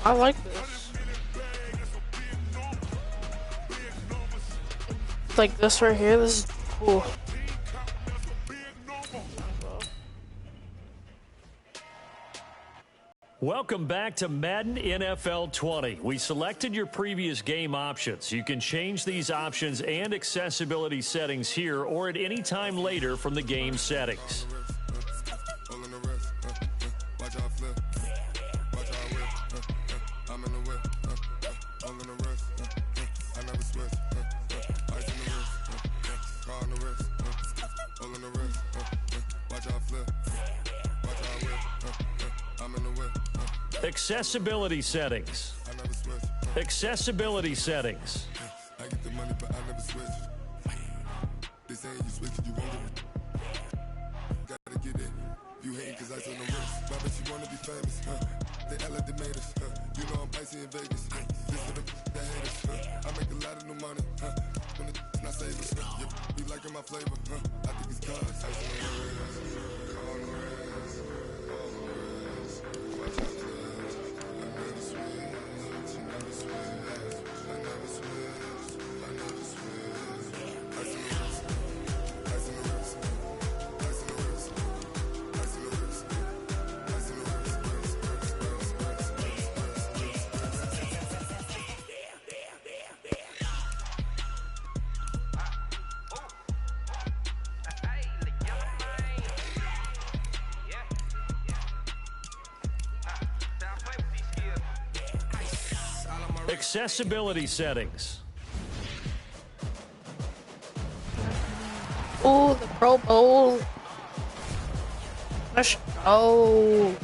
I like this. Like this right here, this is cool. Welcome back to Madden NFL 20. We selected your previous game options. You can change these options and accessibility settings here or at any time later from the game settings. Accessibility settings. Accessibility settings. I get the money, but I never switch. They say you switch, you won't. Gotta get it. You hating cause I said no risk. Why bet you wanna be famous? They act like they made us. You know I'm icy in Vegas. This for the that hate us. I make a lot of new money. When it's not saving. Be liking my flavor. I think it's cause. Accessibility settings. Oh, the Pro Bowl. Let's go.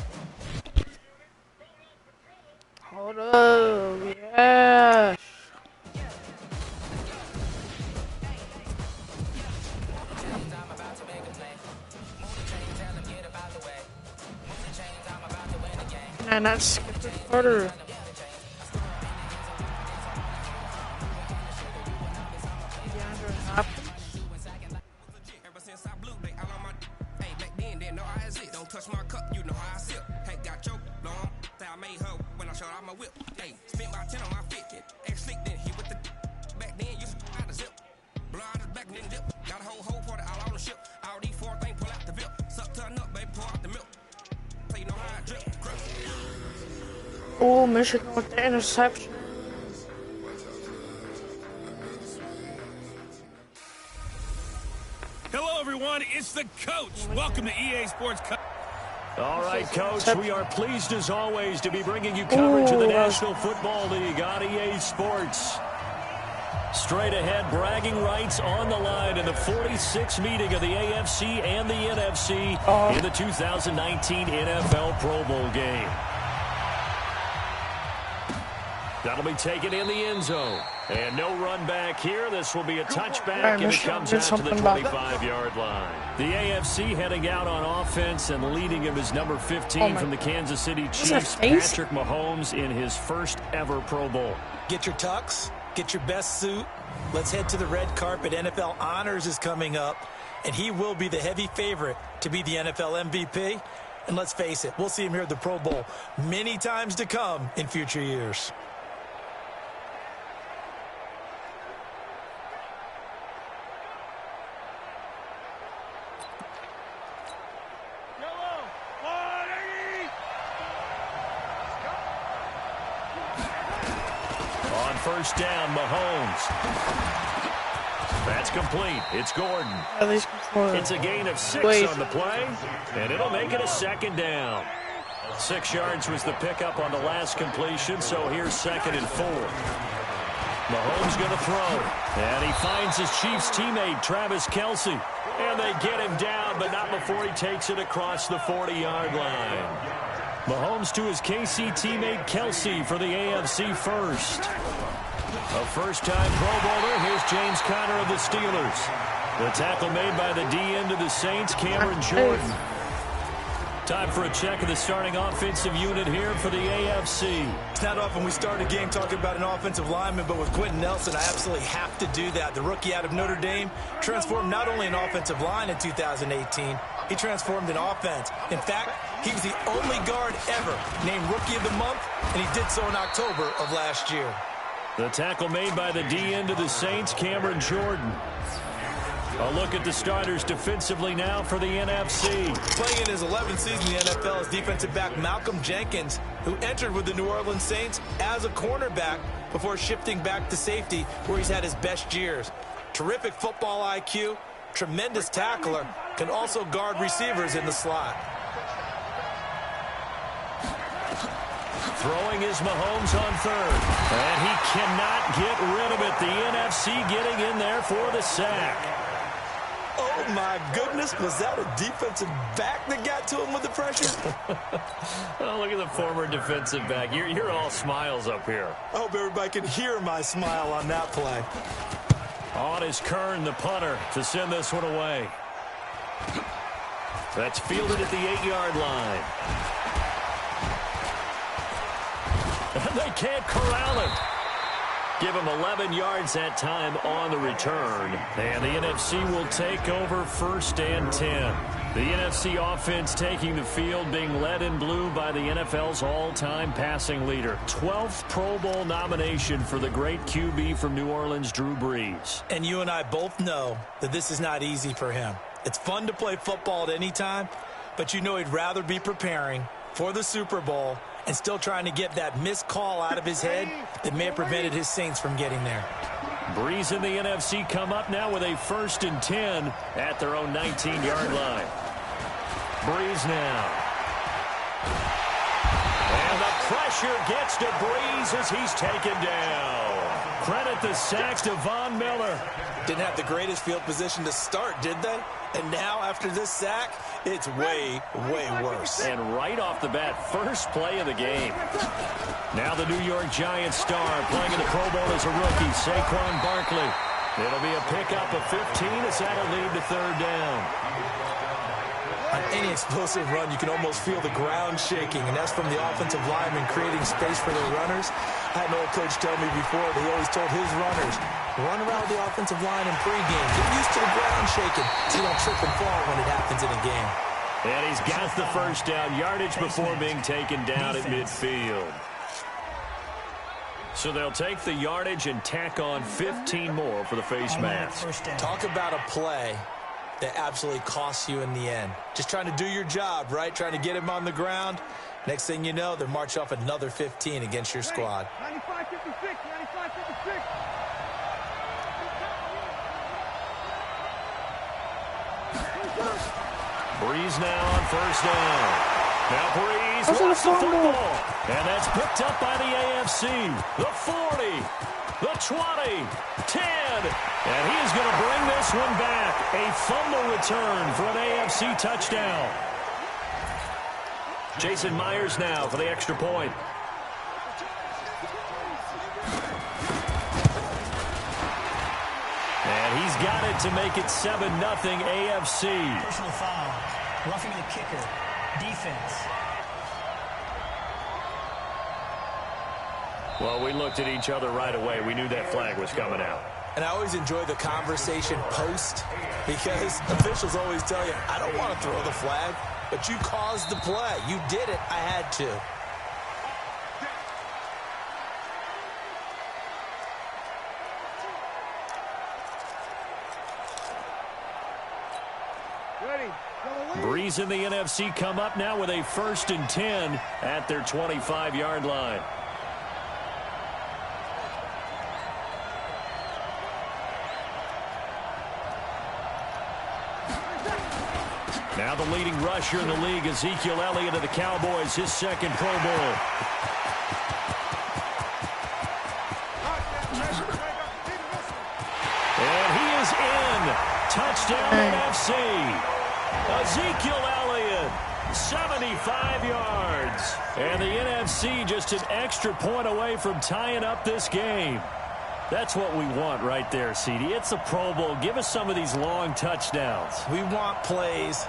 Hold up. Yeah. Man, that's skipped harder. Touch my cup, you know how I sip. Hey, got your long. Say I made her when I showed out my whip. Hey, spent my 10 on my 50. Ex-slick then hit with the back then you out the zip. Blow out his back and then dip. Got a whole party all on the ship. All these four things pull out the VIP. Suck turn up, baby, pour out the milk. So you know how I drip. Oh, Michigan with the interception. Hello, everyone. It's the coach. Welcome to EA Sports. All right, Coach, we are pleased as always to be bringing you coverage of the National Football League on EA Sports. Straight ahead, bragging rights on the line in the 46th meeting of the AFC and the NFC in the 2019 NFL Pro Bowl game. That'll be taken in the end zone. And no run back here. This will be a touchback, and it comes out to the 25-yard line. The AFC heading out on offense, and leading him is number 15 from the Kansas City Chiefs, Patrick Mahomes, in his first ever Pro Bowl. Get your tux, get your best suit. Let's head to the red carpet. NFL Honors is coming up, and he will be the heavy favorite to be the NFL MVP. And let's face it, we'll see him here at the Pro Bowl many times to come in future years. First down, Mahomes. That's complete. It's Gordon. It's a gain of 6 on the play, and it'll make it a second down. 6 yards was the pickup on the last completion, so here's 2nd and 4. Mahomes going to throw, and he finds his Chiefs teammate, Travis Kelce. And they get him down, but not before he takes it across the 40-yard line. Mahomes to his KC teammate Kelce for the AFC first. A first-time Pro Bowler. Here's James Conner of the Steelers. The tackle made by the D end of the Saints, Cameron Jordan. Time for a check of the starting offensive unit here for the AFC. It's not often we start a game talking about an offensive lineman, but with Quentin Nelson, I absolutely have to do that. The rookie out of Notre Dame transformed not only an offensive line in 2018, he transformed an offense. In fact, he was the only guard ever named Rookie of the Month, and he did so in October of last year. The tackle made by the D end of the Saints, Cameron Jordan. A look at the starters defensively now for the NFC. Playing in his 11th season in the NFL is defensive back Malcolm Jenkins, who entered with the New Orleans Saints as a cornerback before shifting back to safety, where he's had his best years. Terrific football IQ, tremendous tackler, can also guard receivers in the slot. Throwing is Mahomes on third, and he cannot get rid of it. The NFC getting in there for the sack. Oh, my goodness. Was that a defensive back that got to him with the pressure? Oh, look at the former defensive back. You're all smiles up here. I hope everybody can hear my smile on that play. On is Kern, the punter, to send this one away. That's fielded at the 8-yard line. And they can't corral him. Give him 11 yards that time on the return. And the NFC will take over 1st and 10. The NFC offense taking the field, being led in blue by the NFL's all-time passing leader. 12th Pro Bowl nomination for the great QB from New Orleans, Drew Brees. And you and I both know that this is not easy for him. It's fun to play football at any time, but you know he'd rather be preparing for the Super Bowl and still trying to get that missed call out of his head that may have prevented his Saints from getting there. Brees and the NFC come up now with a 1st and 10 at their own 19-yard line. Brees now. And the pressure gets to Brees as he's taken down. Credit the sack to Von Miller. Didn't have the greatest field position to start, did they? And now, after this sack, it's way, way worse. And right off the bat, first play of the game. Now the New York Giants star playing in the Pro Bowl as a rookie, Saquon Barkley. It'll be a pickup of 15 as that'll lead to 3rd down. On any explosive run, you can almost feel the ground shaking, and that's from the offensive linemen creating space for their runners. I had an old coach tell me before, he always told his runners, run around the offensive line in pregame. Get used to the ground shaking so you don't trip and fall when it happens in a game. And he's got the 1st down, yardage before being taken down at midfield. So they'll take the yardage and tack on 15 more for the face mask. Talk about a play that absolutely costs you in the end. Just trying to do your job, right? Trying to get him on the ground. Next thing you know, they're march off another 15 against your squad. 95-56, 95-56. Brees now on 1st down. Now Brees wants the football. And that's picked up by the AFC. The 40, the 20, 10. And he is going to bring this one back. A fumble return for an AFC touchdown. Jason Myers now for the extra point. And he's got it to make it 7-0 AFC. Personal foul. Roughing the kicker. Defense. Well, we looked at each other right away. We knew that flag was coming out. And I always enjoy the conversation post because officials always tell you, I don't want to throw the flag, but you caused the play. You did it. I had to. Brees and the NFC come up now with a 1st and 10 at their 25-yard line. Now the leading rusher in the league, Ezekiel Elliott of the Cowboys, his 2nd Pro Bowl. And he is in. Touchdown NFC. Ezekiel Elliott, 75 yards. And the NFC just an extra point away from tying up this game. That's what we want right there, CD. It's a Pro Bowl. Give us some of these long touchdowns. We want plays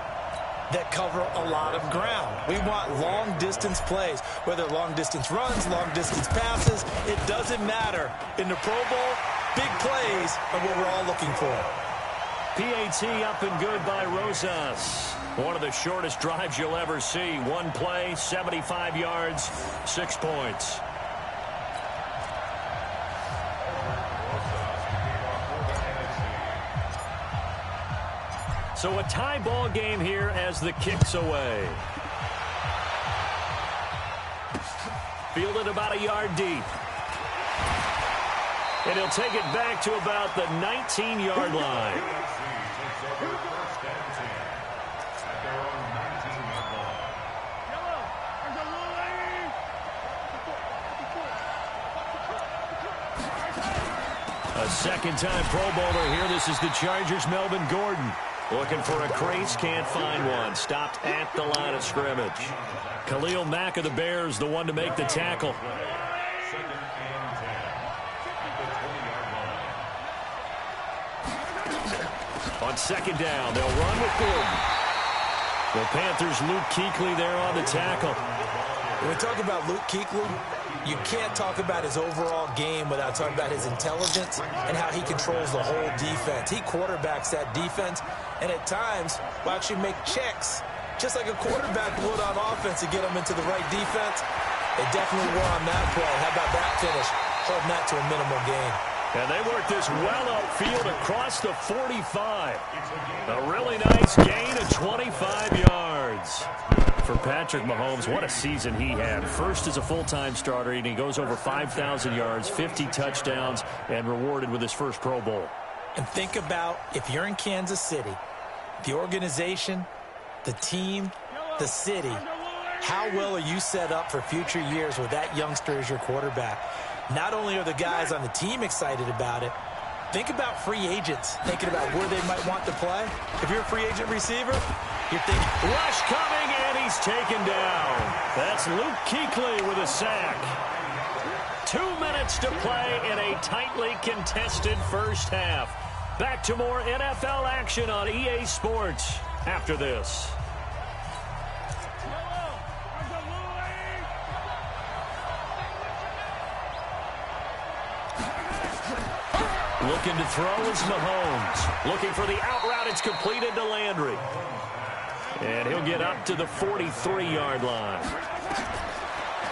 that cover a lot of ground. We want long-distance plays, whether long-distance runs, long-distance passes. It doesn't matter. In the Pro Bowl, big plays are what we're all looking for. PAT up and good by Rosas. One of the shortest drives you'll ever see. One play, 75 yards, 6 points. So a tie ball game here as the kick's away. Fielded about a yard deep. And he'll take it back to about the 19-yard line. A second-time Pro Bowler here. This is the Chargers' Melvin Gordon. Looking for a crease, can't find one. Stopped at the line of scrimmage. Khalil Mack of the Bears, the one to make the tackle. On second down, they'll run with Gordon. The Panthers' Luke Kuechly there on the tackle. When we talk about Luke Kuechly, you can't talk about his overall game without talking about his intelligence and how he controls the whole defense. He quarterbacks that defense, and at times will actually make checks, just like a quarterback would on offense to get them into the right defense. They definitely were on that play. How about that finish? Holding that to a minimal gain. And they work this well upfield across the 45. A really nice gain of 25 yards. For Patrick Mahomes, what a season he had. First as a full-time starter, and he goes over 5,000 yards, 50 touchdowns, and rewarded with his first Pro Bowl. And think about if you're in Kansas City, the organization, the team, the city, how well are you set up for future years with that youngster as your quarterback? Not only are the guys on the team excited about it, think about free agents thinking about where they might want to play. If you're a free agent receiver, you're thinking, rush coming, and he's taken down. That's Luke Kuechly with a sack. 2 minutes to play in a tightly contested first half. Back to more NFL action on EA Sports after this. Looking to throw is Mahomes. Looking for the out route. It's completed to Landry. And he'll get up to the 43-yard line.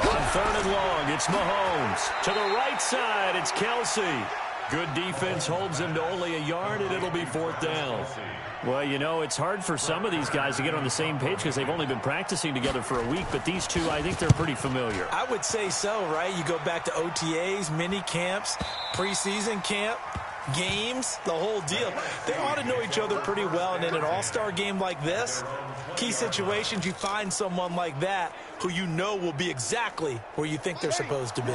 On third and long, it's Mahomes. To the right side, it's Kelsey. Good defense holds him to only a yard, and it'll be fourth down. Well, you know, it's hard for some of these guys to get on the same page because they've only been practicing together for a week, but these two, I think they're pretty familiar. I would say so, right? You go back to OTAs, mini camps, preseason camp, games, the whole deal. They ought to know each other pretty well, and in an all-star game like this, key situations, you find someone like that who you know will be exactly where you think they're supposed to be.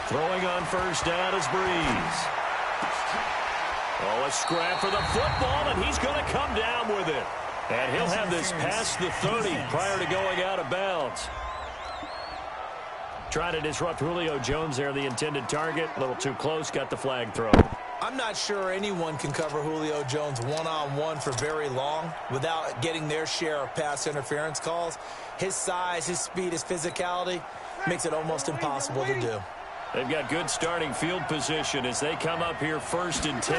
Throwing on first down is Breeze. Oh, a scrap for the football, and he's going to come down with it. And he'll have this past the 30 prior to going out of bounds. Trying to disrupt Julio Jones there, the intended target. A little too close, got the flag thrown. I'm not sure anyone can cover Julio Jones one-on-one for very long without getting their share of pass interference calls. His size, his speed, his physicality makes it almost impossible to do. They've got good starting field position as they come up here 1st and 10.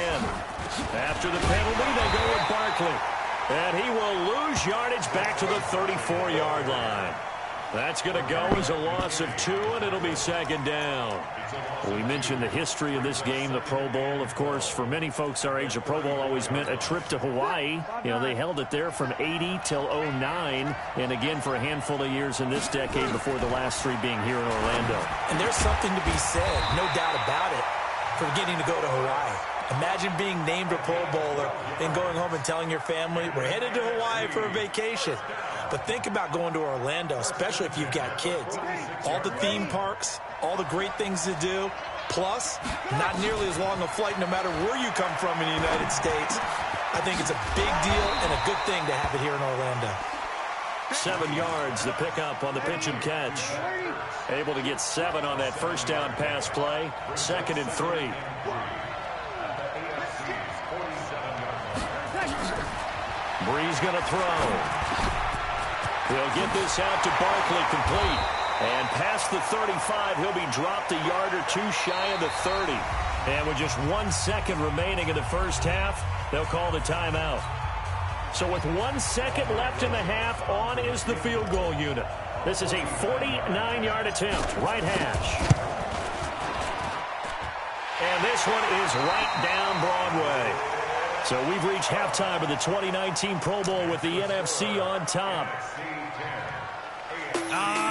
After the penalty, they go with Barkley. And he will lose yardage back to the 34-yard line. That's going to go as a loss of 2, and it'll be second down. We mentioned the history of this game, the Pro Bowl. Of course, for many folks our age, the Pro Bowl always meant a trip to Hawaii. You know, they held it there from 80 till 09, and again for a handful of years in this decade before the last 3 being here in Orlando. And there's something to be said, no doubt about it, for getting to go to Hawaii. Imagine being named a Pro Bowler and going home and telling your family, we're headed to Hawaii for a vacation. But think about going to Orlando, especially if you've got kids. All the theme parks, all the great things to do, plus not nearly as long a flight no matter where you come from in the United States. I think it's a big deal and a good thing to have it here in Orlando. 7 yards to pick up on the pitch and catch. Able to get 7 on that first down pass play. 2nd and 3. Breeze going to throw. He'll get this out to Barkley, complete. And past the 35, he'll be dropped a yard or two shy of the 30. And with just 1 second remaining in the first half, they'll call the timeout. So with 1 second left in the half, on is the field goal unit. This is a 49-yard attempt, right hash. And this one is right down Broadway. So we've reached halftime of the 2019 Pro Bowl with the NFC on top.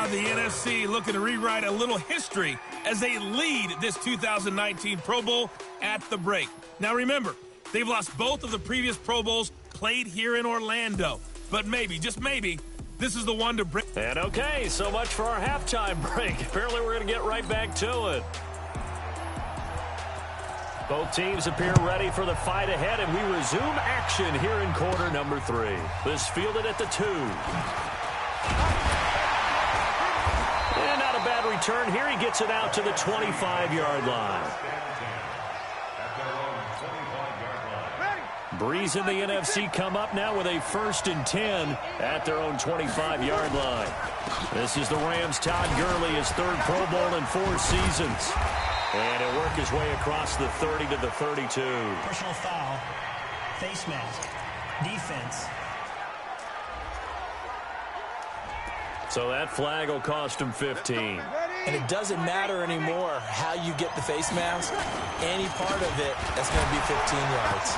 The NFC looking to rewrite a little history as they lead this 2019 Pro Bowl at the break. Now remember, they've lost both of the previous Pro Bowls played here in Orlando. But maybe, just maybe, this is the one to break. And okay, so much for our halftime break. Apparently we're going to get right back to it. Both teams appear ready for the fight ahead, and we resume action here in quarter number 3. This fielded at the 2. And not a bad return here. He gets it out to the 25-yard line. Breeze and the NFC come up now with a 1st and 10 at their own 25-yard line. This is the Rams' Todd Gurley, his 3rd Pro Bowl in 4 seasons. And he'll work his way across the 30 to the 32. Personal foul. Face mask. Defense. So that flag will cost him 15. And it doesn't matter anymore how you get the face mask. Any part of it, that's going to be 15 yards.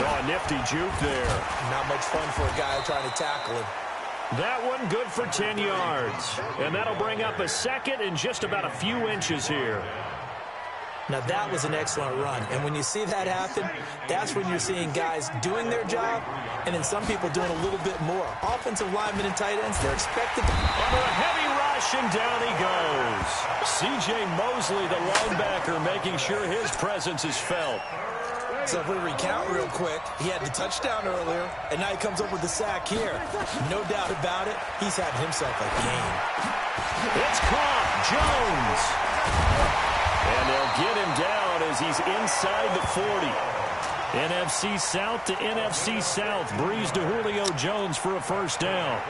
Oh, a nifty juke there. Not much fun for a guy trying to tackle him. That one good for 10 yards. And that'll bring up a 2nd and just about a few inches here. Now, that was an excellent run. And when you see that happen, that's when you're seeing guys doing their job and then some people doing a little bit more. Offensive linemen and tight ends, they're expected to... Under a heavy rush, and down he goes. C.J. Mosley, the linebacker, making sure his presence is felt. So if we recount real quick, he had the touchdown earlier, and now he comes up with the sack here. No doubt about it, he's having himself a game. It's caught. Jones. And they'll get him down as he's inside the 40. NFC South to NFC South. Breeze to Julio Jones for a 1st down.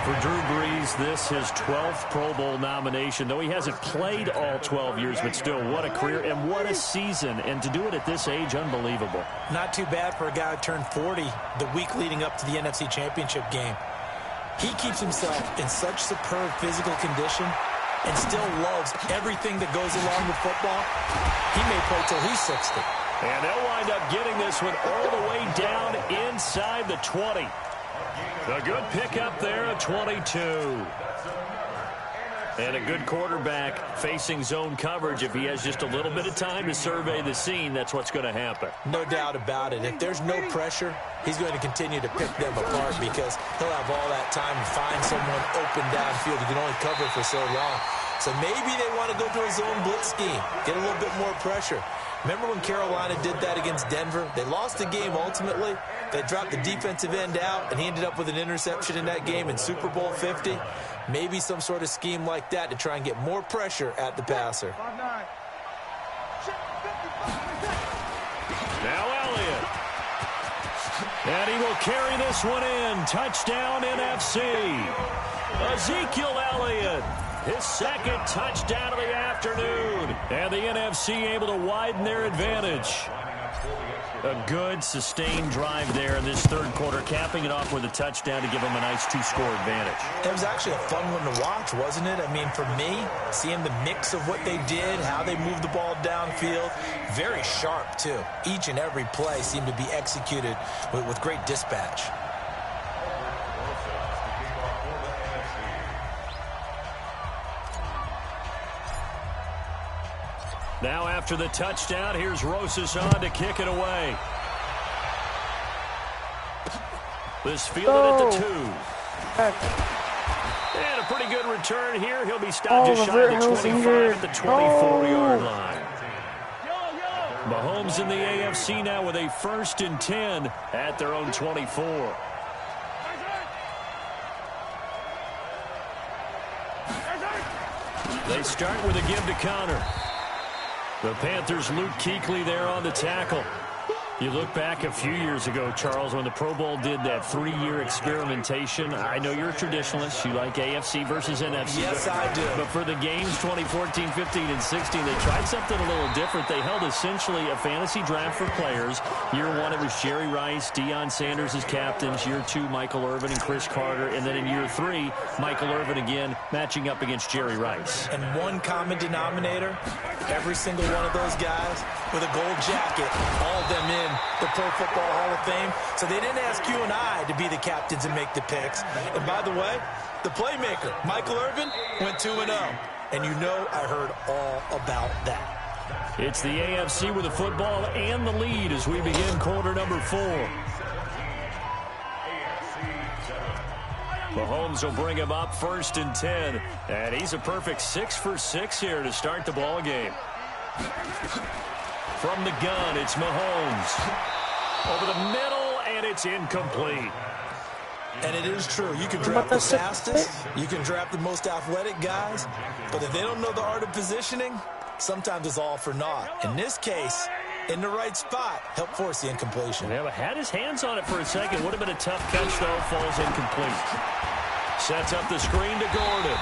For Drew Brees, this his 12th Pro Bowl nomination. Though he hasn't played all 12 years, but still, what a career and what a season. And to do it at this age, unbelievable. Not too bad for a guy who turned 40 the week leading up to the NFC Championship game. He keeps himself in such superb physical condition and still loves everything that goes along with football. He may play till he's 60. And they'll wind up getting this one all the way down inside the 20. A good pickup there at 22. And a good quarterback facing zone coverage. If he has just a little bit of time to survey the scene, that's what's going to happen. No doubt about it. If there's no pressure, he's going to continue to pick them apart because he'll have all that time to find someone open downfield. He can only cover for so long. So maybe they want to go to a zone blitz scheme, get a little bit more pressure. Remember when Carolina did that against Denver? They lost the game ultimately. They dropped the defensive end out, and he ended up with an interception in that game in Super Bowl 50. Maybe some sort of scheme like that to try and get more pressure at the passer. Now Elliott. And he will carry this one in. Touchdown NFC. Ezekiel Elliott. His 2nd touchdown of the afternoon. And the NFC able to widen their advantage. A good, sustained drive there in this 3rd quarter, capping it off with a touchdown to give them a nice 2-score advantage. It was actually a fun one to watch, wasn't it? I mean, for me, seeing the mix of what they did, how they moved the ball downfield, very sharp, too. Each and every play seemed to be executed with great dispatch. Now after the touchdown, here's Rosas on to kick it away. This fielded at the 2. And a pretty good return here. He'll be stopped just shy of the 25 at the 24-yard line. Mahomes in the AFC now with a 1st and 10 at their own 24. They start with a give to counter. The Panthers' Luke Kuechly there on the tackle. You look back a few years ago, Charles, when the Pro Bowl did that 3-year experimentation. I know you're a traditionalist. You like AFC versus NFC. Yes, I do. But for the games 2014, 15, and 16, they tried something a little different. They held essentially a fantasy draft for players. Year 1, it was Jerry Rice, Deion Sanders as captains. Year 2, Michael Irvin and Chris Carter. And then in year 3, Michael Irvin again matching up against Jerry Rice. And one common denominator, every single one of those guys with a gold jacket, all of them in the Pro Football Hall of Fame. So they didn't ask you and I to be the captains and make the picks. And by the way, the playmaker, Michael Irvin, went 2-0. And you know I heard all about that. It's the AFC with the football and the lead as we begin quarter number 4. Mahomes will bring him up 1st and 10. And he's a perfect 6 for 6 here to start the ball game. From the gun, it's Mahomes. Over the middle, and it's incomplete. And it is true. You can draft the fastest. You can draft the most athletic guys. But if they don't know the art of positioning, sometimes it's all for naught. In this case, in the right spot, helped force the incompletion. Yeah, had his hands on it for a second. Would have been a tough catch, though. Falls incomplete. Sets up the screen to Gordon.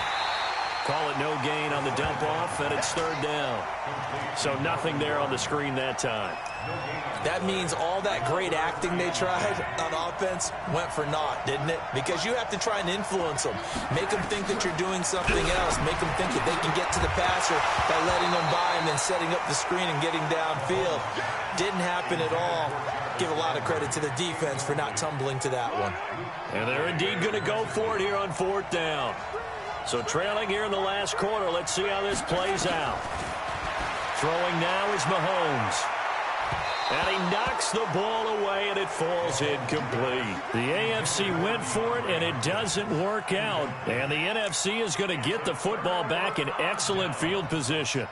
Call it no gain on the dump off, and it's 3rd down. So nothing there on the screen that time. That means all that great acting they tried on offense went for naught, didn't it? Because you have to try and influence them. Make them think that you're doing something else. Make them think that they can get to the passer by letting them by and then setting up the screen and getting downfield. Didn't happen at all. Give a lot of credit to the defense for not tumbling to that one. And they're indeed going to go for it here on 4th down. So trailing here in the last quarter. Let's see how this plays out. Throwing now is Mahomes. And he knocks the ball away, and it falls incomplete. The AFC went for it, and it doesn't work out. And the NFC is going to get the football back in excellent field position.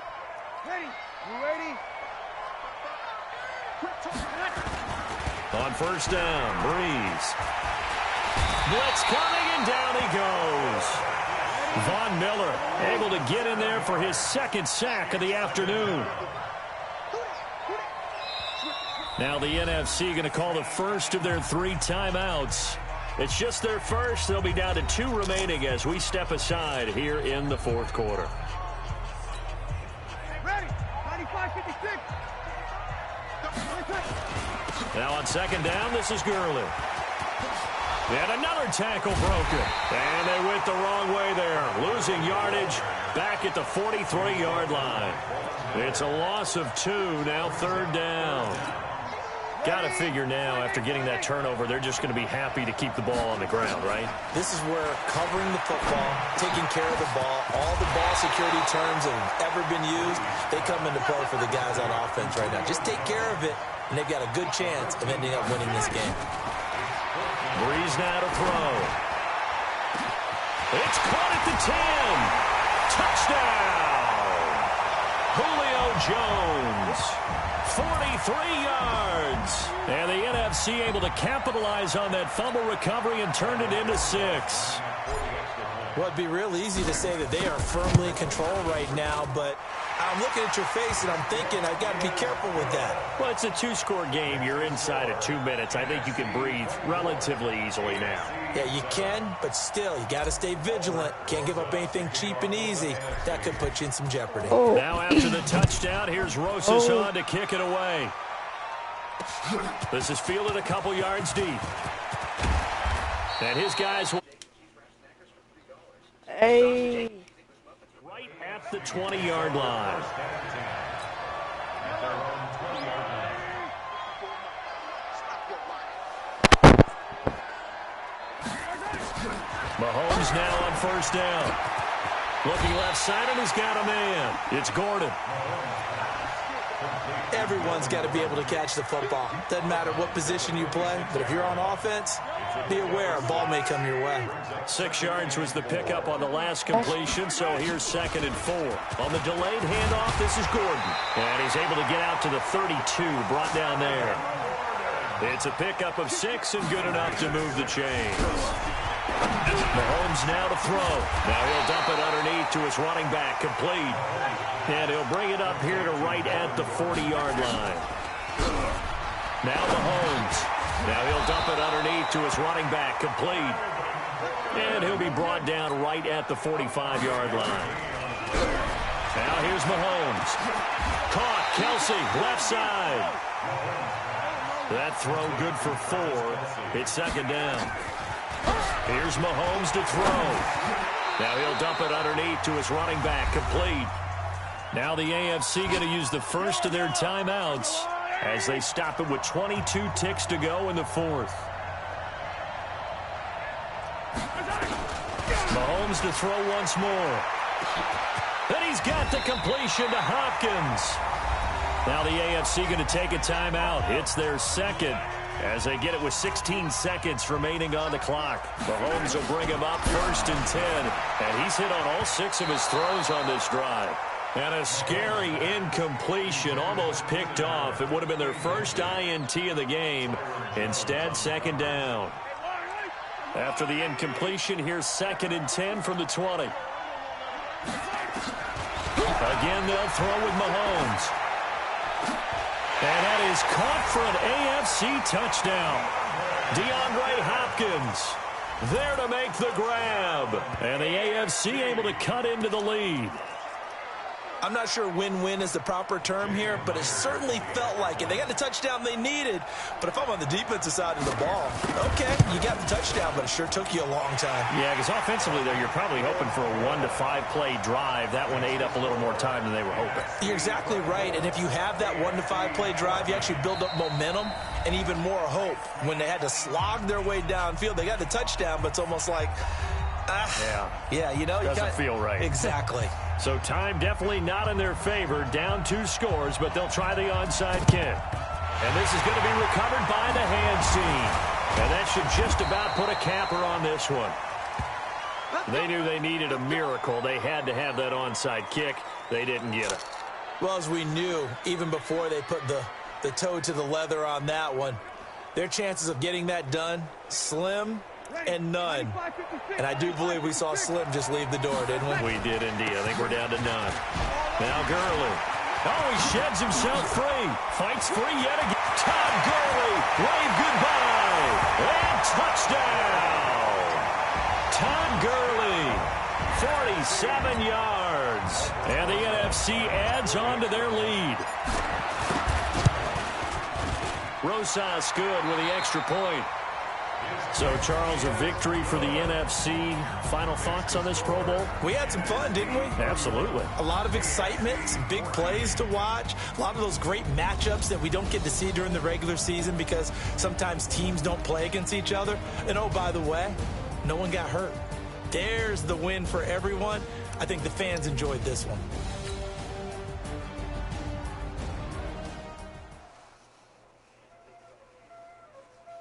Ready? You ready? On 1st down, Breeze. Blitz coming, and down he goes. Von Miller able to get in there for his 2nd sack of the afternoon. Now the NFC going to call the first of their 3 timeouts. It's just their first. They'll be down to 2 remaining as we step aside here in the 4th quarter. Ready? 95-56. Now on 2nd down, this is Gurley. And another tackle broken. And they went the wrong way there. Losing yardage back at the 43-yard line. It's a loss of 2, now 3rd down. Got to figure now, after getting that turnover, they're just going to be happy to keep the ball on the ground, right? This is where covering the football, taking care of the ball, all the ball security terms that have ever been used, they come into play for the guys on offense right now. Just take care of it, and they've got a good chance of ending up winning this game. Breeze now to throw. It's caught at the 10. Touchdown! Julio Jones. 43 yards. And the NFC able to capitalize on that fumble recovery and turn it into 6. Well, it'd be real easy to say that they are firmly in control right now, but I'm looking at your face and I'm thinking I've got to be careful with that. Well, it's a 2-score game. You're inside of 2 minutes. I think you can breathe relatively easily now. Yeah, you can, but still, you got to stay vigilant. Can't give up anything cheap and easy. That could put you in some jeopardy. Oh. Now after the touchdown, here's Rosas on to kick it away. This is fielded a couple yards deep. And his guys will... Hey. Right at the 20-yard line. Mahomes now on 1st down. Looking left side, and he's got a man. It's Gordon. Everyone's got to be able to catch the football. Doesn't matter what position you play, but if you're on offense, be aware a ball may come your way. 6 yards was the pickup on the last completion, so here's 2nd and 4. On the delayed handoff, this is Gordon. And he's able to get out to the 32, brought down there. It's a pickup of 6 and good enough to move the chains. Mahomes now to throw. Now he'll dump it underneath to his running back, complete. And he'll bring it up here to right at the 40-yard line. Now Mahomes. Now he'll dump it underneath to his running back, complete. And he'll be brought down right at the 45-yard line. Now here's Mahomes. Caught, Kelsey, left side. That throw good for 4. It's second down. Here's Mahomes to throw. Now he'll dump it underneath to his running back, complete. Now the AFC going to use the first of their timeouts as they stop it with 22 ticks to go in the 4th. Mahomes to throw once more. And he's got the completion to Hopkins. Now the AFC going to take a timeout. It's their second as they get it with 16 seconds remaining on the clock. Mahomes will bring him up 1st and 10. And he's hit on all 6 of his throws on this drive. And a scary incompletion, almost picked off. It would have been their first INT of the game. Instead, second down. After the incompletion, here's 2nd and 10 from the 20. Again, they'll throw with Mahomes. And that is caught for an AFC touchdown. DeAndre Hopkins there to make the grab. And the AFC able to cut into the lead. I'm not sure win-win is the proper term here, but it certainly felt like it. They got the touchdown they needed, but if I'm on the defensive side of the ball, okay, you got the touchdown, but it sure took you a long time. Yeah, because offensively, though, you're probably hoping for a 1 to 5 play drive. That one ate up a little more time than they were hoping. You're exactly right, and if you have that 1 to 5 play drive, you actually build up momentum and even more hope. When they had to slog their way downfield, they got the touchdown, but it's almost like, you know, doesn't feel right. Exactly. So time definitely not in their favor. Down 2 scores, but they'll try the onside kick. And this is going to be recovered by the hands team. And that should just about put a capper on this one. They knew they needed a miracle. They had to have that onside kick. They didn't get it. Well, as we knew, even before they put the toe to the leather on that one, their chances of getting that done, slim and none. And I do believe we saw Slim just leave the door, didn't we? We did indeed. I think we're down to none. Now Gurley. Oh, he sheds himself free. Fights free yet again. Todd Gurley. Wave goodbye. And touchdown. Todd Gurley. 47 yards. And the NFC adds on to their lead. Rosas good with the extra point. So, Charles, a victory for the NFC. Final thoughts on this Pro Bowl? We had some fun, didn't we? Absolutely. A lot of excitement, some big plays to watch, a lot of those great matchups that we don't get to see during the regular season because sometimes teams don't play against each other. And, oh, by the way, no one got hurt. There's the win for everyone. I think the fans enjoyed this one.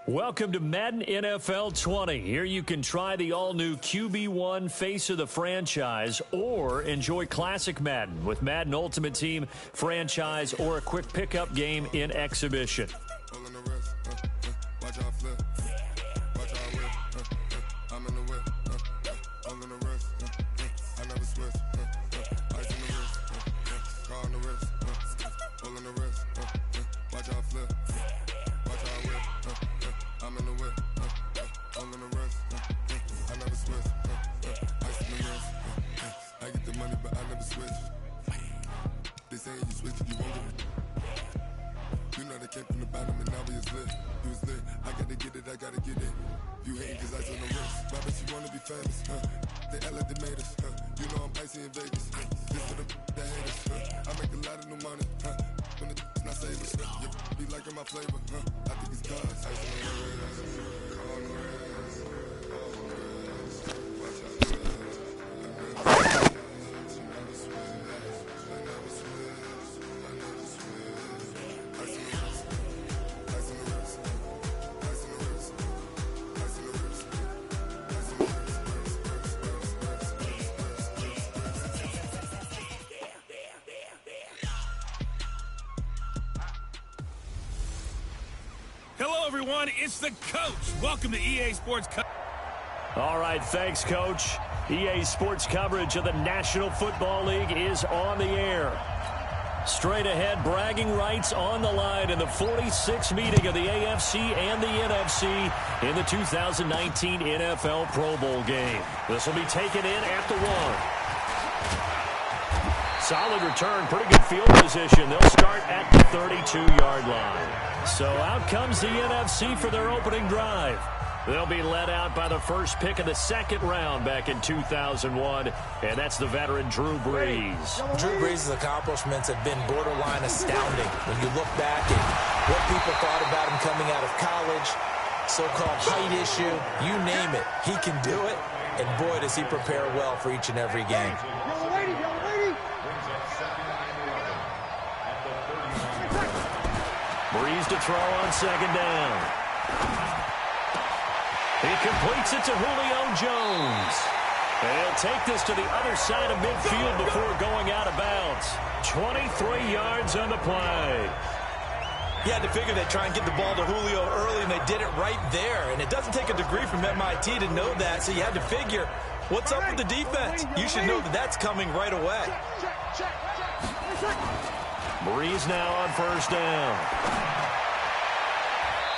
Welcome to Madden NFL 20. Here you can try the all-new QB1 face of the franchise or enjoy classic Madden with Madden Ultimate Team, franchise, or a quick pickup game in exhibition. Hello, everyone. It's the coach. Welcome to EA Sports. All right, thanks, Coach. EA Sports coverage of the National Football League is on the air. Straight ahead, bragging rights on the line in the 46th meeting of the AFC and the NFC in the 2019 NFL Pro Bowl game. This will be taken in at the 1. Solid return, pretty good field position. They'll start at the 32-yard line. So out comes the NFC for their opening drive. They'll be led out by the first pick of the second round back in 2001, and that's the veteran Drew Brees. Drew Brees' accomplishments have been borderline astounding when you look back at what people thought about him coming out of college, so-called height issue, you name it, he can do it, and boy, does he prepare well for each and every game. Brees to throw on second down. He completes it to Julio Jones. And he'll take this to the other side of midfield before going out of bounds. 23 yards on the play. You had to figure they'd try and get the ball to Julio early, and they did it right there. And it doesn't take a degree from MIT to know that, so you had to figure, what's up with the defense? You should know that that's coming right away. Brees now on first down.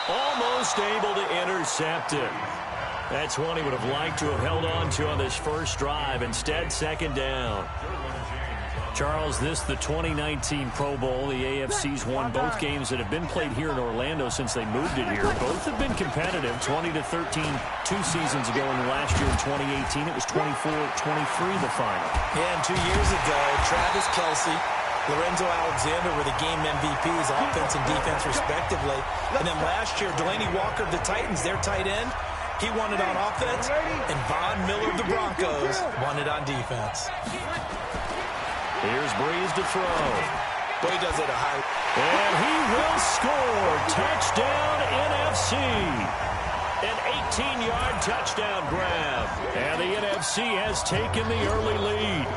Almost able to intercept it. That's one he would have liked to have held on to on this first drive. Instead, second down. Charles, this the 2019 Pro Bowl. The AFC's won both games that have been played here in Orlando since they moved it here. Both have been competitive, 20-13 2 seasons ago, and last year in 2018 it was 24-23 the final. Yeah, and 2 years ago, Travis Kelce, Lorenzo Alexander were the game MVPs, offense and defense respectively. And then last year, Delaney Walker of the Titans, their tight end, he won it on offense, and Von Miller of the Broncos won it on defense. Here's Brees to throw. Boy, he does it a high. And he will score. Touchdown, NFC. An 18-yard touchdown grab. And the NFC has taken the early lead.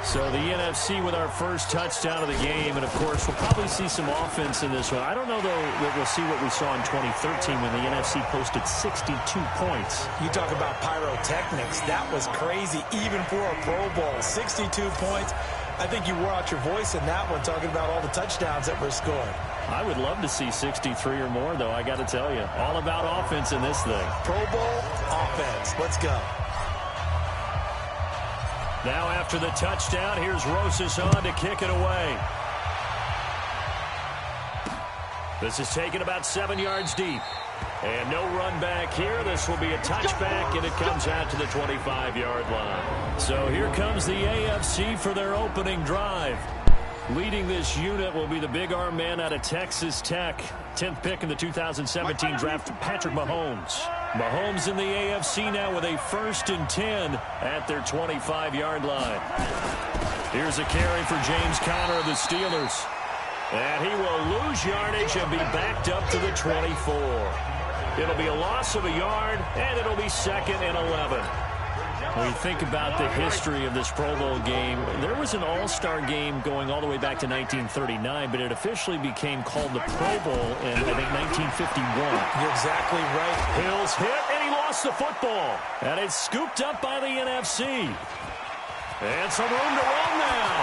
So the NFC with our first touchdown of the game. And, of course, we'll probably see some offense in this one. I don't know, though, that we'll see what we saw in 2013 when the NFC posted 62 points. You talk about pyrotechnics. That was crazy, even for a Pro Bowl. 62 points. I think you wore out your voice in that one, talking about all the touchdowns that were scored. I would love to see 63 or more, though, I got to tell you. All about offense in this thing. Pro Bowl offense. Let's go. Now after the touchdown, here's Rosas on to kick it away. This is taken about 7 yards deep. And no run back here. This will be a touchback, and it comes out to the 25-yard line. So here comes the AFC for their opening drive. Leading this unit will be the big arm man out of Texas Tech. 10th pick in the 2017 draft, Patrick Mahomes. Mahomes in the AFC now with a 1st and 10 at their 25-yard line. Here's a carry for James Conner of the Steelers. And he will lose yardage and be backed up to the 24. It'll be a loss of a yard, and it'll be 2nd and 11. When you think about the history of this Pro Bowl game, there was an all-star game going all the way back to 1939, but it officially became called the Pro Bowl in, I think, 1951. You're exactly right. Hills hit, and he lost the football. And it's scooped up by the NFC. And some room to run now.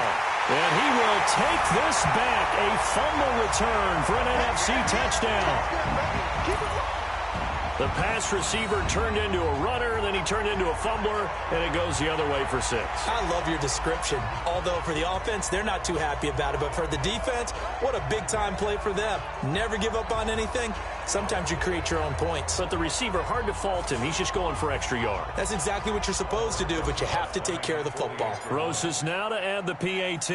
And he will take this back. A fumble return for an NFC touchdown. The pass receiver turned into a runner, then he turned into a fumbler, and it goes the other way for 6. I love your description. Although for the offense, they're not too happy about it. But for the defense, what a big-time play for them. Never give up on anything. Sometimes you create your own points. But the receiver, hard to fault him. He's just going for extra yard. That's exactly what you're supposed to do, but you have to take care of the football. Rosas now to add the PAT.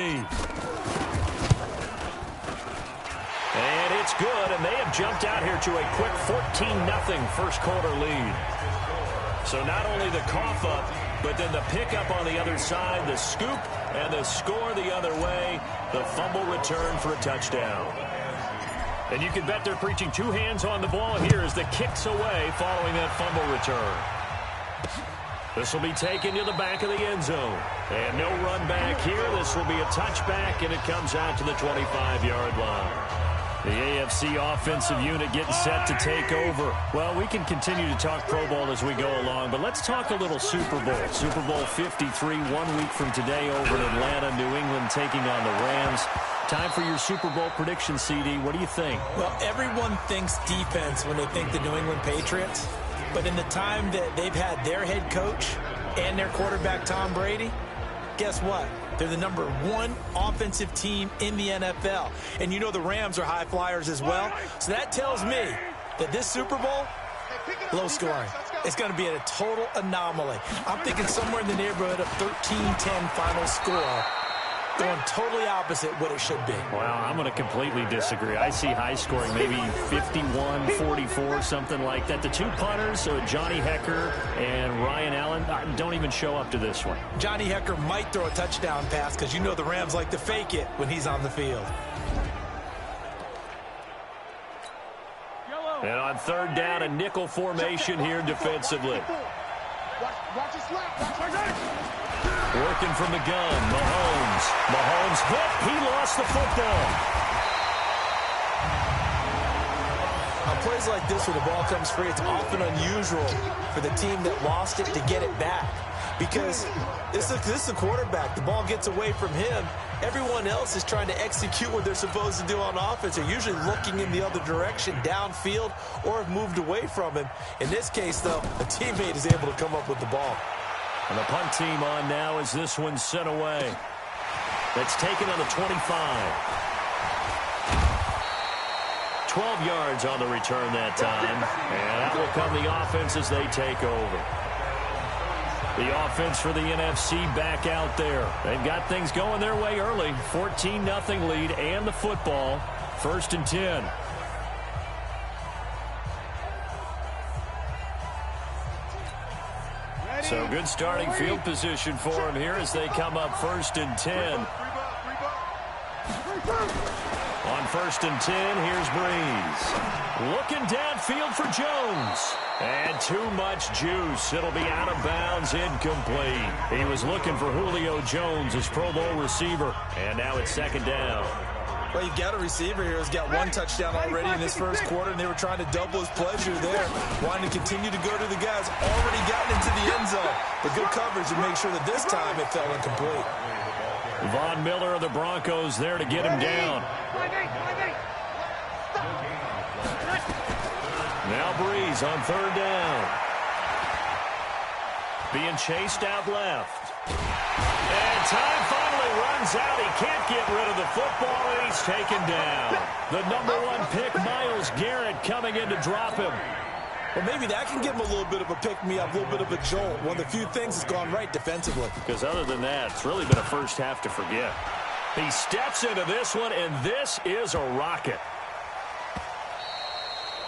And it's good, and they have jumped out here to a quick 14-0 first quarter lead. So not only the cough up, but then the pickup on the other side, the scoop, and the score the other way, the fumble return for a touchdown. And you can bet they're preaching 2 hands on the ball here as the kick's away following that fumble return. This will be taken to the back of the end zone. And no run back here. This will be a touchback, and it comes out to the 25-yard line. The AFC offensive unit getting set to take over. Well, we can continue to talk Pro Bowl as we go along, but let's talk a little Super Bowl. Super Bowl 53, 1 week from today over in Atlanta, New England taking on the Rams. Time for your Super Bowl prediction, CD. What do you think? Well, everyone thinks defense when they think the New England Patriots, but in the time that they've had their head coach and their quarterback, Tom Brady, guess what? They're the #1 offensive team in the NFL. And you know the Rams are high flyers as well. So that tells me that this Super Bowl, low scoring. It's going to be a total anomaly. I'm thinking somewhere in the neighborhood of 13-10 final score. Going totally opposite what it should be. Well, I'm going to completely disagree. I see high scoring, maybe 51-44, something like that. The two punters, Johnny Hecker and Ryan Allen, don't even show up to this one. Johnny Hecker might throw a touchdown pass because you know the Rams like to fake it when he's on the field. And on third down, a nickel formation here defensively. Watch it slap. Working from the gun, Mahomes. Mahomes hit. He lost the football. On plays like this where the ball comes free, it's often unusual for the team that lost it to get it back. Because this is a quarterback. The ball gets away from him. Everyone else is trying to execute what they're supposed to do on offense. They're usually looking in the other direction, downfield, or have moved away from him. In this case, though, a teammate is able to come up with the ball. And the punt team on now as this one's sent away. That's taken on the 25. 12 yards on the return that time. And that will come the offense as they take over. The offense for the NFC back out there. They've got things going their way early. 14-0 lead and the football. 1st and 10. So good starting field position for him here as they come up 1st and 10. On 1st and 10, here's Breeze. Looking downfield for Jones. And too much juice. It'll be out of bounds, incomplete. He was looking for Julio Jones, his Pro Bowl receiver. And now it's 2nd down. Well, you've got a receiver here who's got 1 touchdown already in this first quarter, and they were trying to double his pleasure there, wanting to continue to go to the guys already gotten into the end zone. But good coverage to make sure that this time it fell incomplete. Von Miller of the Broncos there to get him down. Now Breeze on 3rd down. Being chased out left. And time finally runs out. He can't get rid of the football, and he's taken down. The #1 pick, Myles Garrett, coming in to drop him. Well, maybe that can give him a little bit of a pick-me-up, a little bit of a jolt. One of the few things that's gone right defensively. Because other than that, it's really been a first half to forget. He steps into this one, and this is a rocket.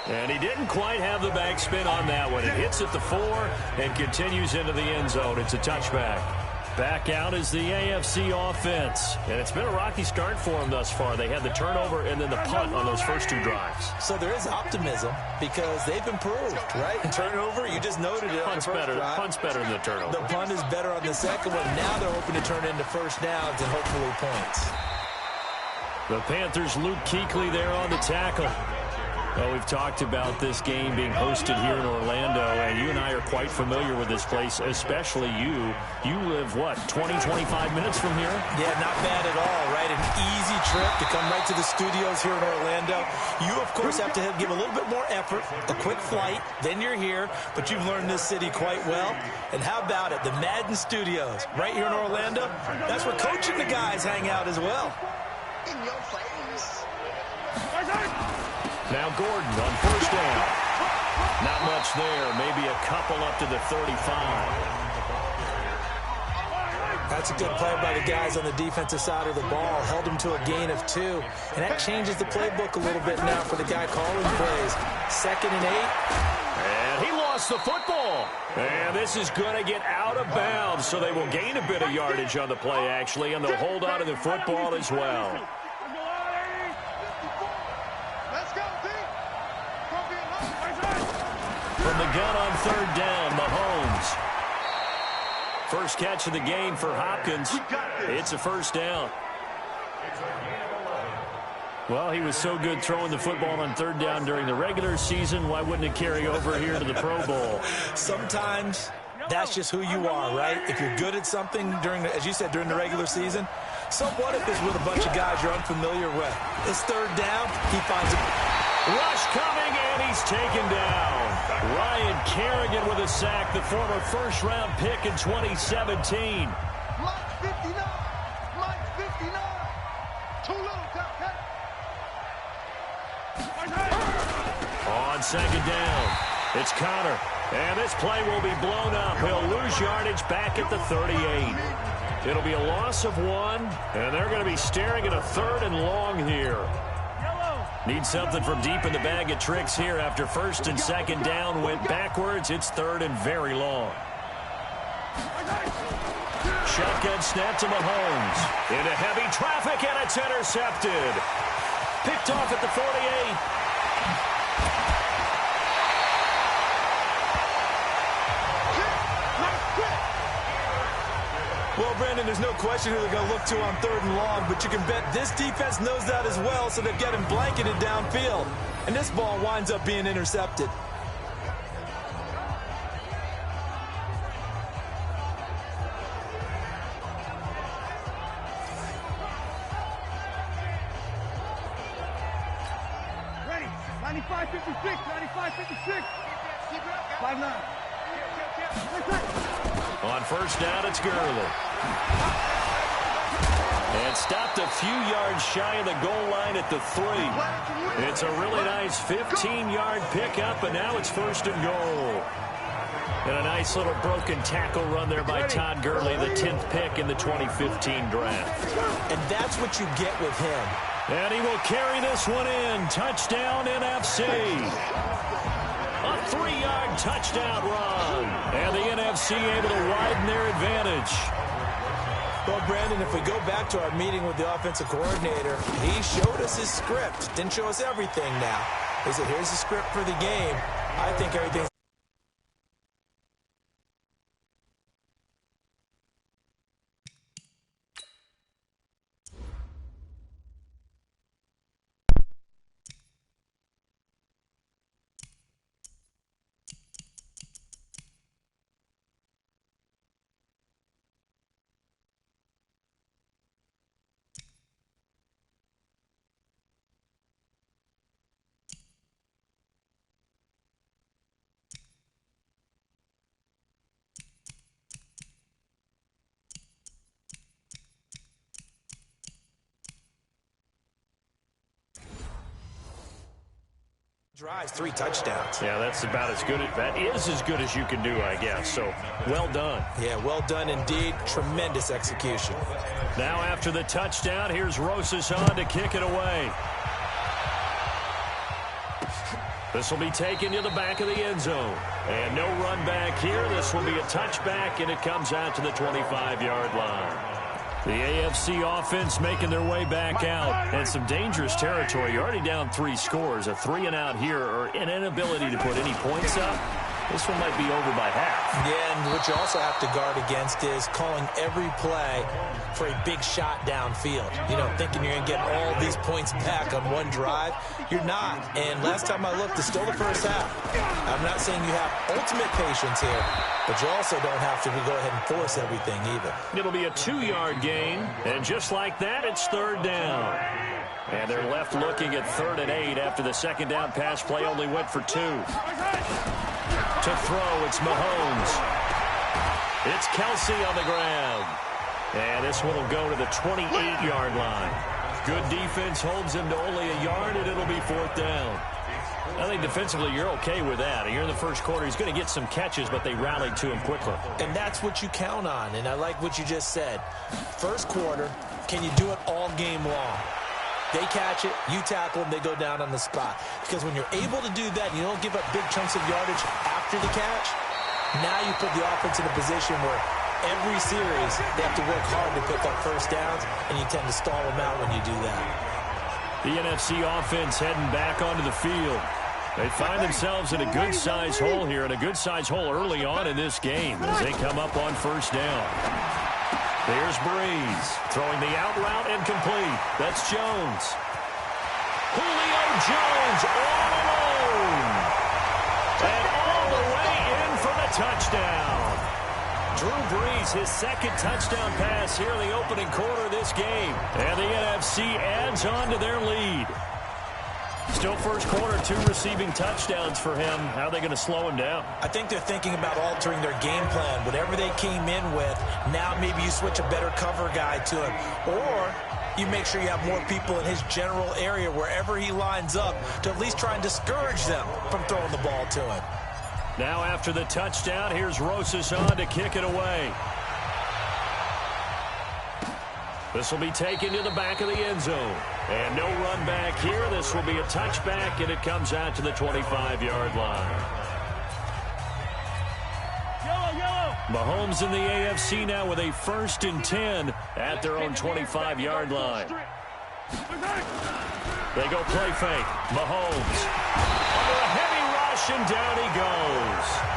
And he didn't quite have the backspin on that one. It hits at the 4 and continues into the end zone. It's a touchback. Back out is the AFC offense. And it's been a rocky start for them thus far. They had the turnover and then the punt on those first 2 drives. So there is optimism because they've improved, right? Turnover, you just noted it on the first drive. Punt's better than the turnover. The punt is better on the second one. Now they're hoping to turn into first downs and hopefully points. The Panthers' Luke Kuechly there on the tackle. Well, we've talked about this game being hosted here in Orlando, and you and I are quite familiar with this place, especially you. You live, what, 20, 25 minutes from here? Yeah, not bad at all, right? An easy trip to come right to the studios here in Orlando. You, of course, have to give a little bit more effort, a quick flight, then you're here, but you've learned this city quite well. And how about it, the Madden Studios right here in Orlando? That's where Coach and the guys hang out as well. In your face. Now Gordon on 1st down. Not much there. Maybe a couple up to the 35. That's a good play by the guys on the defensive side of the ball. Held them to a gain of 2. And that changes the playbook a little bit now for the guy calling plays. 2nd and 8. And he lost the football. And this is going to get out of bounds, so they will gain a bit of yardage on the play, actually, and they'll hold on to the football as well. From the gun on 3rd down, Mahomes. First catch of the game for Hopkins. It's a 1st down. Well, he was so good throwing the football on third down during the regular season. Why wouldn't it carry over here to the Pro Bowl? Sometimes that's just who you are, right? If you're good at something during, as you said, during the regular season, so what if it's with a bunch of guys you're unfamiliar with? It's third down, he finds a rush coming, and he's taken down. Ryan Kerrigan with a sack, the former first-round pick in 2017. Mike 59, Mike 59, too little, Top. On second down, it's Connor. And this play will be blown up. He'll lose yardage back at the 38. It'll be a loss of 1, and they're going to be staring at a 3rd and long here. Need something from deep in the bag of tricks here after first and second down went backwards. It's 3rd and very long. Shotgun snap to Mahomes. Into heavy traffic, and it's intercepted. Picked off at the 48. Well, Brandon, there's no question who they're going to look to on 3rd and long, but you can bet this defense knows that as well, so they're getting blanketed downfield. And this ball winds up being intercepted. Ready, 95-56, 95-56. 5-9. On first down, it's Gurley. And stopped a few yards shy of the goal line at the 3. It's a really nice 15-yard pickup, and now it's 1st and goal. And a nice little broken tackle run there by Todd Gurley, the 10th pick in the 2015 draft. And that's what you get with him. And he will carry this one in. Touchdown, NFC. A 3-yard touchdown run. And the NFC able to widen their advantage. Well, Brandon, if we go back to our meeting with the offensive coordinator, he showed us his script. Didn't show us everything now. He said, here's the script for the game. I think everything's drives, 3 touchdowns. Yeah, that's about as good. That is as good as you can do, I guess. So, well done. Yeah, well done indeed. Tremendous execution. Now after the touchdown, here's Rosas on to kick it away. This will be taken to the back of the end zone. And no run back here. This will be a touchback, and it comes out to the 25-yard line. The AFC offense making their way back out. And some dangerous territory. You're already down 3 scores. A 3-and-out here, or an inability to put any points up. This one might be over by half. Yeah, and what you also have to guard against is calling every play for a big shot downfield. You know, thinking you're going to get all these points back on one drive. You're not. And last time I looked, it's still the first half. I'm not saying you have ultimate patience here, but you also don't have to go ahead and force everything either. It'll be a 2-yard gain, and just like that, it's 3rd down. And they're left looking at 3rd and 8 after the second down pass play only went for 2. To throw, it's Mahomes. It's Kelsey on the ground. And this one will go to the 28-yard line. Good defense holds him to only a yard, and it'll be 4th down. I think defensively you're okay with that. Here in the first quarter, he's going to get some catches, but they rallied to him quickly. And that's what you count on, and I like what you just said. First quarter, can you do it all game long? They catch it, you tackle them, they go down on the spot. Because when you're able to do that, you don't give up big chunks of yardage after the catch, now you put the offense in a position where every series they have to work hard to pick up first downs, and you tend to stall them out when you do that. The NFC offense heading back onto the field. They find themselves in a good-sized hole here, and a good-sized hole early on in this game as they come up on first down. There's Breeze throwing the out route incomplete. That's Jones. Jones all alone. And all the way in for the touchdown. Drew Brees, his second touchdown pass here in the opening quarter of this game. And the NFC adds on to their lead. Still first quarter, 2 receiving touchdowns for him. How are they going to slow him down? I think they're thinking about altering their game plan. Whatever they came in with, now maybe you switch a better cover guy to him. Or you make sure you have more people in his general area wherever he lines up to at least try and discourage them from throwing the ball to him. Now after the touchdown, here's Rosas on to kick it away. This will be taken to the back of the end zone. And no run back here. This will be a touchback, and it comes out to the 25-yard line. Mahomes in the AFC now with a 1st and 10 at their own 25-yard line. They go play fake. Mahomes under a heavy rush, and down he goes.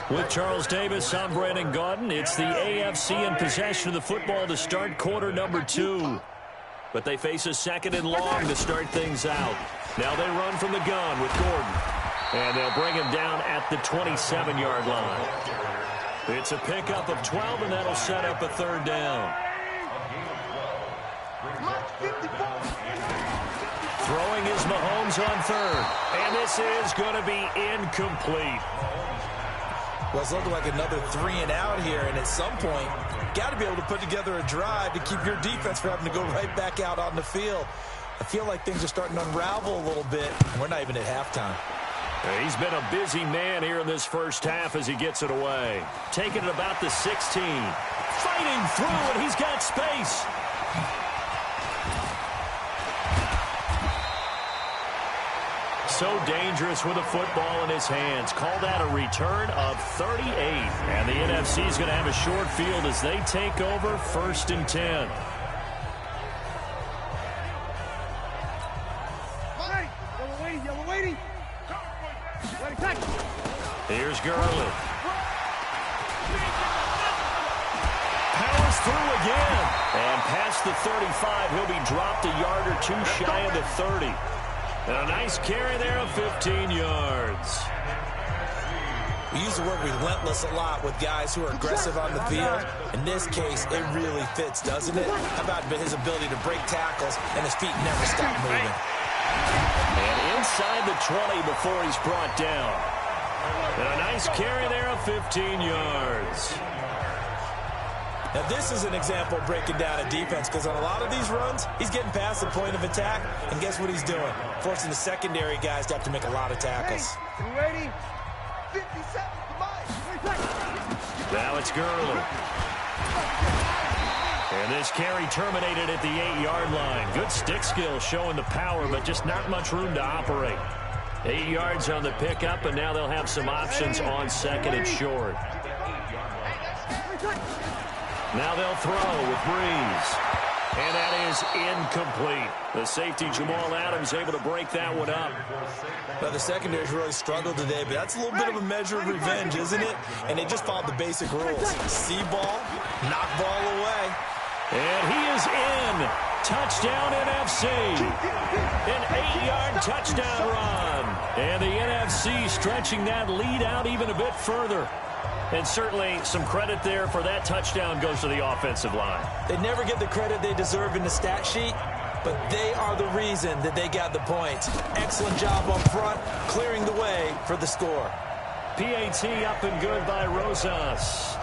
With Charles Davis, I'm Brandon Gaudin. It's the AFC in possession of the football to start quarter number 2. But they face a 2nd and long to start things out. Now they run from the gun with Gordon. And they'll bring him down at the 27-yard line. It's a pickup of 12, and that'll set up a 3rd down. Throwing is Mahomes on 3rd. And this is going to be incomplete. Well, it's looking like another 3 and out here, and at some point, got to be able to put together a drive to keep your defense from having to go right back out on the field. I feel like things are starting to unravel a little bit. We're not even at halftime. He's been a busy man here in this first half as he gets it away. Taking it about the 16. Fighting through, and he's got space. So dangerous with a football in his hands. Call that a return of 38. And the NFC is going to have a short field as they take over 1st and 10. Here's Gurley. Powers through again. And past the 35, he'll be dropped a yard or 2 shy of the 30. And a nice carry there of 15 yards. We use the word relentless a lot with guys who are aggressive on the field. In this case, it really fits, doesn't it? How about his ability to break tackles and his feet never stop moving? And inside the 20 before he's brought down. And a nice carry there of 15 yards. Now, this is an example of breaking down a defense because on a lot of these runs, he's getting past the point of attack, and guess what he's doing? Forcing the secondary guys to have to make a lot of tackles. Ready? 57, now it's Gurley. And this carry terminated at the 8-yard line. Good stick skill showing the power, but just not much room to operate. 8 yards on the pickup, and now they'll have some options on 2nd and short. Now they'll throw with Brees. And that is incomplete. The safety, Jamal Adams, able to break that one up. Well, the secondary's really struggled today, but that's a little bit of a measure of revenge, isn't it? And they just followed the basic rules. See ball, knock ball away. And he is in. Touchdown, NFC. An 8-yard touchdown run. And the NFC stretching that lead out even a bit further. And certainly some credit there for that touchdown goes to the offensive line. They never get the credit they deserve in the stat sheet, but they are the reason that they got the points. Excellent job up front, clearing the way for the score. PAT up and good by Rosas.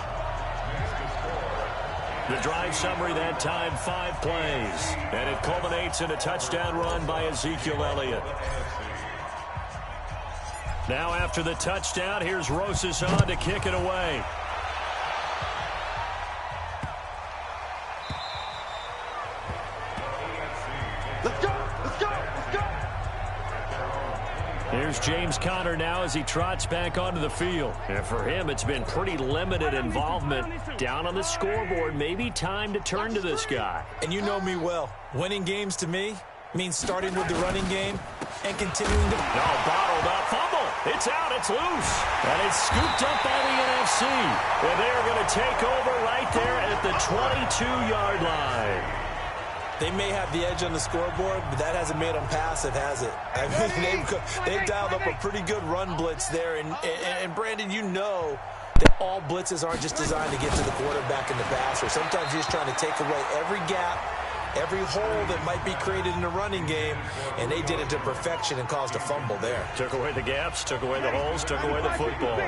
The drive summary that time, 5 plays. And it culminates in a touchdown run by Ezekiel Elliott. Now after the touchdown, here's Rosas on to kick it away. Let's go! Let's go! Let's go! Here's James Conner now as he trots back onto the field. And for him, it's been pretty limited involvement. Down on the scoreboard, maybe time to turn to this guy. And you know me well. Winning games to me means starting with the running game and continuing to... No, bottled up. Fumble. It's out. It's loose. And it's scooped up by the NFC. And they are going to take over right there at the 22-yard line. They may have the edge on the scoreboard, but that hasn't made them passive, has it? I mean, they've dialed up a pretty good run blitz there. And Brandon, you know that all blitzes aren't just designed to get to the quarterback and the passer. Sometimes you're just trying to take away every gap, every hole that might be created in the running game, and they did it to perfection and caused a fumble there. Took away the gaps, took away the holes, took away the football.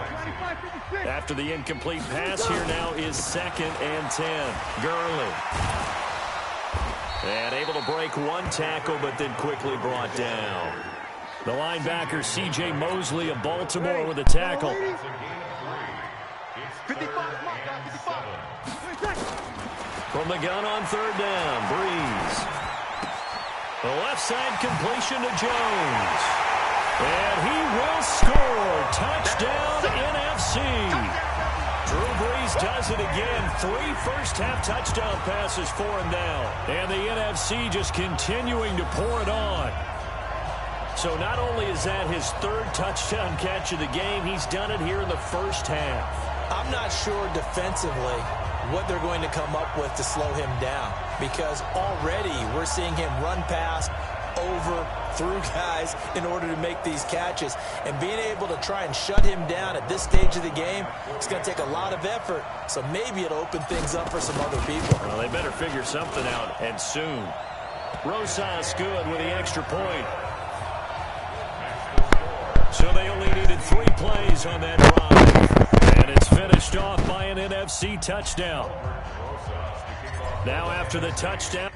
After the incomplete pass, here now is 2nd and 10. Gurley. And able to break one tackle, but then quickly brought down. The linebacker, C.J. Mosley of Baltimore with a tackle. 55, From the gun on 3rd down, Breeze. The left side completion to Jones. And he will score. Touchdown, NFC. Drew Brees does it again. 3 first-half touchdown passes for him now. And the NFC just continuing to pour it on. So not only is that his 3rd touchdown catch of the game, he's done it here in the first half. I'm not sure defensively what they're going to come up with to slow him down, because already we're seeing him run past, over, through guys in order to make these catches. And being able to try and shut him down at this stage of the game, it's going to take a lot of effort. So maybe it'll open things up for some other people. Well, they better figure something out, and soon. Rosas good with the extra point. So they only needed 3 plays on that drive. And it's finished off by an NFC touchdown. Now after the touchdown.